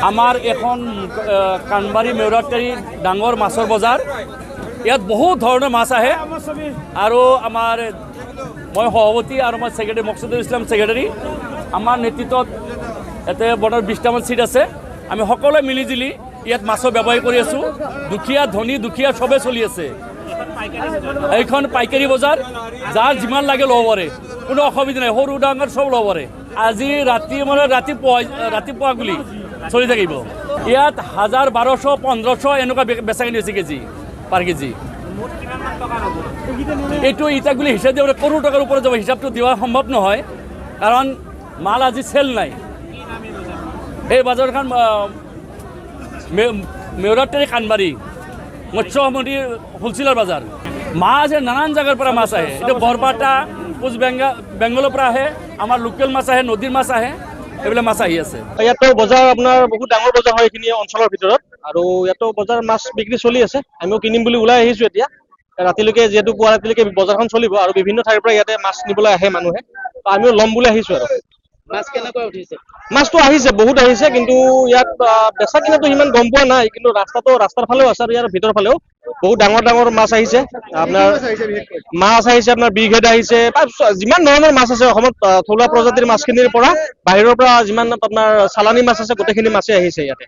আমাৰ এখন কানবাৰী মেউৰাটাৰী ডাঙৰ মাছৰ বজাৰ। ইয়াত বহুত ধৰণৰ মাছ আহে আৰু আমাৰ মই সভাপতি আৰু আমাৰ ছেক্ৰেটাৰী মকছুদুল ইছলাম ছেক্ৰেটাৰী, আমাৰ নেতৃত্বত ইয়াতে বৰ্তমান 20টামান ছিট আছে। আমি সকলোৱে মিলিজুলি ইয়াত মাছৰ ব্যৱসায় কৰি আছোঁ। দুখীয়া ধনী দুখীয়া চবেই চলি আছে। এইখন পাইকাৰী বজাৰ, যাৰ যিমান লাগে ল'ব পাৰে, কোনো অসুবিধা নাই, সৰু ডাঙৰ চব ল'ব পাৰে। আজি ৰাতিপুৱা গুলি চলি থাকিব। ইয়াত 1000, 1200, 1500 এনেকুৱা বেচাকিনি হৈছে কেজি পাৰ কেজি। এইটো ইটাগুলি হিচাপ দিব কৰোৰ টকাৰ ওপৰত যাব, হিচাপটো দিয়া সম্ভৱ নহয়, কাৰণ মাল আজি চেল নাই। এই বজাৰখন মেউৰাটাৰী কানবাৰী মৎস্য সামগ্ৰীৰ হোলচেলাৰ বজাৰ। মাছ নানান জাগাৰ পৰা মাছ আহে। এইটো বৰপাটা পূজ বেংগলৰ পৰা আহে, আমাৰ লোকেল মাছ আহে, নদীৰ মাছ আহে, এইবিলাক মাছ আহি আছে। ইয়াতো বজাৰ আপোনাৰ বহুত ডাঙৰ বজাৰ হয় এইখিনি অঞ্চলৰ ভিতৰত, আৰু ইয়াতো বজাৰ মাছ বিক্ৰী চলি আছে। আমিও কিনিম বুলি ওলাই আহিছোঁ এতিয়া। ৰাতিলৈকে যিহেতু পুৱা ৰাতিলৈকে বজাৰখন চলিব আৰু বিভিন্ন ঠাইৰ পৰা ইয়াতে মাছ নিবলৈ আহে মানুহে, আমিও ল'ম বুলি আহিছোঁ। আৰু মাছ কেনেকৈ উঠিছে? মাছটো আহিছে, বহুত আহিছে, কিন্তু ইয়াত বেচা কিনাটো সিমান গম পোৱা নাই। কিন্তু ৰাস্তাৰ ফালেও আছে আৰু ইয়াৰ ভিতৰৰ ফালেও বহুত ডাঙৰ ডাঙৰ মাছ আহিছে। আপোনাৰ মাছ আহিছে, আপোনাৰ বিঘেদ আহিছে, যিমান ধৰণৰ মাছ আছে অসমত থলুৱা প্ৰজাতিৰ মাছখিনিৰ পৰা বাহিৰৰ পৰা যিমান আপোনাৰ চালানী মাছ আছে গোটেইখিনি মাছেই আহিছে ইয়াতে।